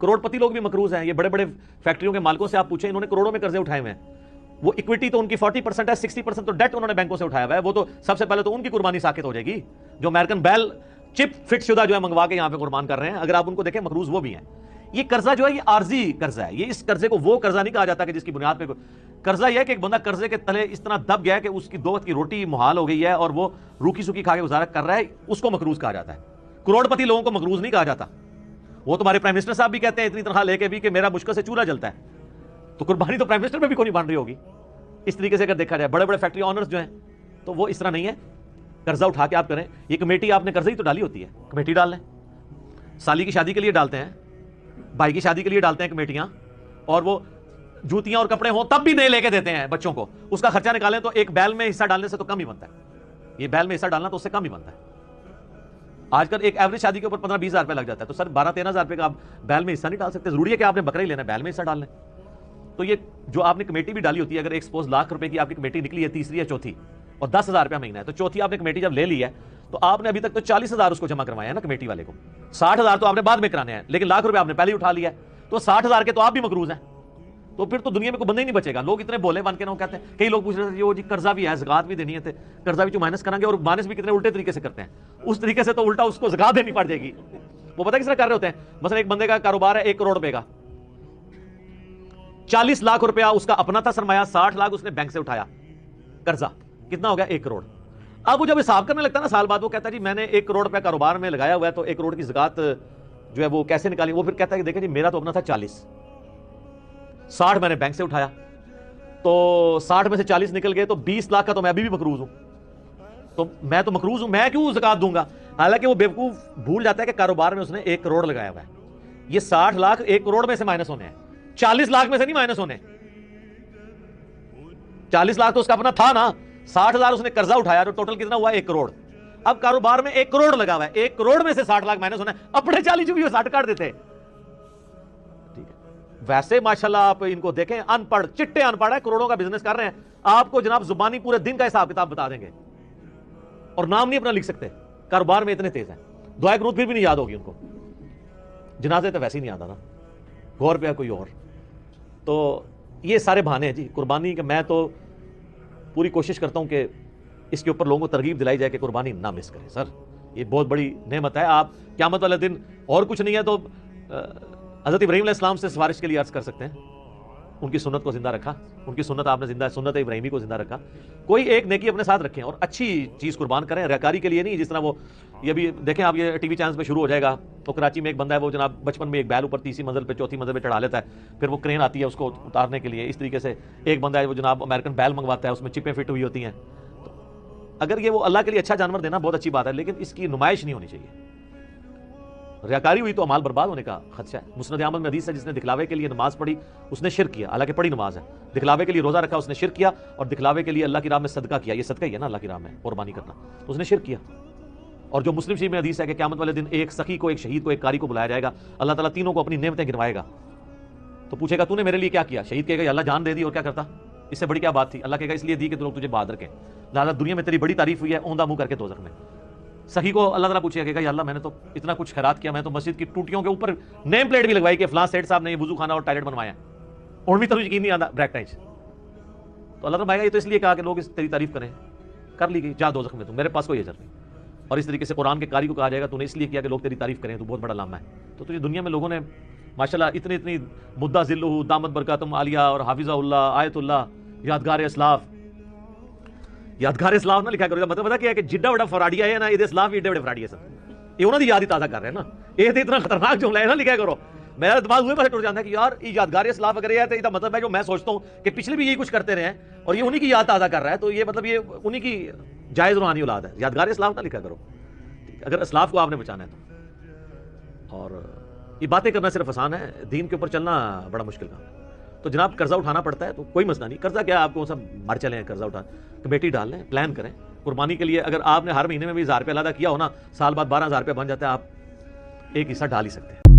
करोड़पति लोग भी मकरूज हैं। ये बड़े बड़े फैक्ट्रियों के मालिकों से आप पूछें, इन्होंने करोड़ों में कर्जे उठाए हुए हैं। वो इक्विटी तो उनकी 40% है, 60% तो डेट उन्होंने बैंकों से उठाया हुआ है। वो तो सबसे पहले तो उनकी कुर्बानी साकित हो जाएगी। जो अमेरिकन बैल चिप फिट शुदा जो है मंगवा के यहाँ पे कुर्बान कर रहे हैं, अगर आप उनको देखें मकरूज वो भी हैं। ये कर्जा जो है ये आर्जी कर्जा है। ये इस कर्जे को वो कर्जा नहीं कहा जाता कि जिसकी बुनियाद पे कर्जा यह है कि एक बंदा कर्जे के तले इस तरह दब गया है कि उसकी दो वक्त की रोटी मुहाल हो गई है और वो रूखी सूखी खा के गुजारा कर रहा है, उसको मकरूज कहा जाता है। करोड़पति लोगों को मकरूज नहीं कहा जाता। वो तुम्हारे प्राइम मिनिस्टर साहब भी कहते हैं इतनी तनख्वाह लेके भी कि मेरा मुश्किल से चूल्हा जलता है, तो कुर्बानी तो प्राइम मिनिस्टर पे भी कोई नहीं बन रही होगी। इस तरीके से अगर देखा जाए बड़े बड़े फैक्ट्री ऑनर्स जो हैं तो वो इस तरह नहीं है। कर्जा उठा के आप करें, ये कमेटी आपने कर्जा ही तो डाली होती है, कमेटी डाल लें। साली की शादी के लिए डालते हैं, भाई की शादी के लिए डालते हैं कमेटियां, और वो जूतियां और कपड़े हों तब भी नहीं लेके देते हैं बच्चों को। उसका खर्चा निकालें तो एक बैल में हिस्सा डालने से तो कम ही बनता है। ये बैल में हिस्सा डालना तो उससे कम ही बनता है। आजकल एक एवरेज शादी के ऊपर 15-20 हज़ार रुपये लग जाता है, तो सर 12-13 हज़ार रुपये का आप बैल में हिस्सा नहीं डाल सकते। जरूरी है कि आपने बकरा ही लेना है, बैल में हिस्सा डाल लें। तो ये जो आपने कमेटी भी डाली होती है, अगर एक सपोज लाख रुपए की आपकी कमेटी निकली है, तीसरी या चौथी, और 10,000 रुपया महीना है, तो चौथी आपने कमेटी जब ले ली है तो आपने अभी तक तो 40,000 उसको जमा करवाया है ना कमेटी वाले को। 60,000 तो आपने बाद में कराने हैं, लेकिन लाख रुपए आपने पहले ही उठा लिया है, तो 60,000 के तो आप भी मकरूज हैं। तो फिर तो दुनिया में कोई बंदा ही नहीं बचेगा। लोग इतने बोले बन के ना कहते हैं, कई लोग पूछ रहे थे वो जी कर्जा भी है, ज़कात भी देनी है, कर्जा भी जो माइनस करेंगे, और माइनस भी कितने उल्टे तरीके से करते हैं। उस तरीके से तो उल्टा उसको ज़कात देनी पड़ जाएगी। वो पता किस तरह कर रहे होते हैं, मतलब एक बंदे का कारोबार है 1 करोड़ रुपए का, 40 लाख रुपया उसका अपना था सरमाया, 60 लाख उसने बैंक से उठाया कर्जा, कितना हो गया 1 करोड़। अब वो जब हिसाब करने लगता है ना साल बाद, वो कहता है जी मैंने 1 करोड़ रुपया कारोबार में लगाया हुआ है, तो 1 करोड़ की ज़कात जो है वो कैसे निकाली। वो फिर कहता है कि देखें जी मेरा तो अपना था 40, 60 मैंने बैंक से उठाया, तो 60 में से 40 निकल गए, तो 20 लाख का तो मैं अभी भी मकरूज हूं। तो मैं तो मकरूज हूं, मैं क्यों ज़कात दूंगा। हालांकि वो बेवकूफ भूल जाता है कि कारोबार में उसने 1 करोड़ लगाया हुआ है। ये 60 लाख 1 करोड़ में से माइनस होने हैं, 40 लाख में से नहीं माइनस होने। 40 लाख तो उसका अपना था ना, 60,000 उसने कर्जा उठाया, तो टोटल कितना हुआ 1 करोड़। अब कारोबार में 1 करोड़ लगा हुआ है, 1 करोड़ में से 60 लाख माइनस होना है, अपने 40 जो भी 60 काट देते। ठीक है, वैसे माशाल्लाह आप इनको देखें, अनपढ़ चिट्टे अनपढ़ है, करोड़ों का बिजनेस कर रहे हैं। आपको जनाब जुबानी पूरे दिन का हिसाब किताब बता देंगे और नाम नहीं अपना लिख सकते, कारोबार में इतने तेज हैं। दुआ कुनूत फिर भी नहीं याद होगी उनको, जनाजे तो वैसे ही नहीं आता ना, गौर पे कोई और। तो ये सारे बहाने हैं जी कुर्बानी के। मैं तो पूरी कोशिश करता हूं कि इसके ऊपर लोगों को तरगीब दिलाई जाए कि कुर्बानी ना मिस करें। सर ये बहुत बड़ी नेमत है। आप क़यामत वाले दिन और कुछ नहीं है तो हज़रत इब्राहीम अलैहिस्सलाम से सिफारिश के लिए अर्ज़ कर सकते हैं, उनकी सुन्नत को जिंदा रखा, उनकी सुन्नत आपने जिंदा, सुन्नत इब्राहीमी को जिंदा रखा। कोई एक नेकी अपने साथ रखें और अच्छी चीज़ कुर्बान करें, रियाकारी के लिए नहीं। जिस तरह वो ये भी देखें आप, ये टीवी चैनल्स पे शुरू हो जाएगा। तो कराची में एक बंदा है, वो जनाब बचपन में एक बैल ऊपर तीसरी मंजिल पे चौथी मंजिल पे चढ़ा लेता है, फिर वो क्रेन आती है उसको उतारने के लिए। इस तरीके से एक बंदा है वो जनाब अमेरिकन बैल मंगवाता है, उसमें चिपें फिट हुई होती हैं। तो अगर ये वो अल्लाह के लिए अच्छा जानवर देना बहुत अच्छी बात है, लेकिन इसकी नुमाइश नहीं होनी चाहिए। रियाकारी हुई तो अमाल बर्बाद होने का खदशा है। मुस्नद अहमद में हदीस है, जिसने दिखलावे के लिए नमाज पढ़ी उसने शिर्क किया, हालांकि पढ़ी नमाज है। दिखलावे के लिए रोजा रखा उसने शिर्क किया, और दिखलावे के लिए अल्लाह की राह में सदका किया, ये सदका ही है ना अल्लाह की राह में कुर्बानी करना, तो उसने शिर्क किया। और जो मुस्लिम शरीफ में हदीस है कि क़यामत वाले दिन एक सखी को, एक शहीद को, एक कारी को बुलाया जाएगा, अल्लाह ताला तीनों को अपनी नेमतें गिनवाएगा। तो पूछेगा तूने मेरे लिए क्या किया। शहीद कहेगा अल्लाह जान दे दी, और क्या करता, इससे बड़ी क्या बात थी। अल्लाह कहेगा इसलिए दी कि लोग तुझे बात रखें, लिहाजा दुनिया में तेरी बड़ी तारीफ हुई है, औंधा मुंह करके दोज़ख में। सखी को अल्लाह ताला पूछेगा अल्लाह मैंने तो इतना कुछ खैरात किया, मैं तो मस्जिद की टूटियों के ऊपर नेम प्लेट भी लगवाई कि फलां सेठ साहब ने ये वुजू खाना और टॉयलेट बनवाया, और भी तो यकीन नहीं आता ब्रैक टाइज। तो अल्लाह ताला ये तो इसलिए कहा कि लोग इस तेरी तारीफ करें, कर ली गई, जा दोज़ख में, तुम मेरे पास कोई अजर नहीं। और इस तरीके से कुरान के कारी को कहा जाएगा तूने इसलिए किया कि लोग तेरी तारीफ करें, तो बहुत बड़ा लामा है। तो तुझे दुनिया में लोगों ने माशाल्लाह इतनी इतनी मुद्दा ज़िल्लुहु दामत बरकातुहु आलिया और हाफिज़हुल्लाह आयतुल्लाह यादगार इस्लाफ, यादगार इस्लाफ ना लिखा करो, मतलब पता क्या है कि जिड्डा बड़ा फराडिया है ना, ये इस्लाफ एडे बड़े फराडिया सब ये उन्होंने याद ही ताज़ा कर रहे हैं ना। ये तो इतना खतरनाक जुमला है ना, लिखा करो। मेरा दिमाग हुए पास टूट जाता है कि यार ये यादगार इस्लाफ अगर ये है तो इसका मतलब है जो मैं सोचता हूँ कि पिछले भी यही कुछ करते रहे हैं और ये उन्हीं की याद ताज़ा कर रहा है, तो ये मतलब ये उन्हीं की जायज़ रूहानी औलाद है। यादगार इस्लाफ ना लिखा करो अगर इस्लाफ को आपने बचाना है तो। और ये बातें करना सिर्फ आसान है, दीन के ऊपर चलना बड़ा मुश्किल काम है। तो जनाब कर्जा उठाना पड़ता है तो कोई मसला नहीं, कर्जा क्या आपको सब मर चले कर्जा उठा, कमेटी डाल लें, प्लान करें कुर्बानी के लिए। अगर आपने हर महीने में भी 1000 रुपया अदा किया हो ना, साल बाद 12,000 रुपया बन जाता है, आप एक हिस्सा डाल ही सकते हैं।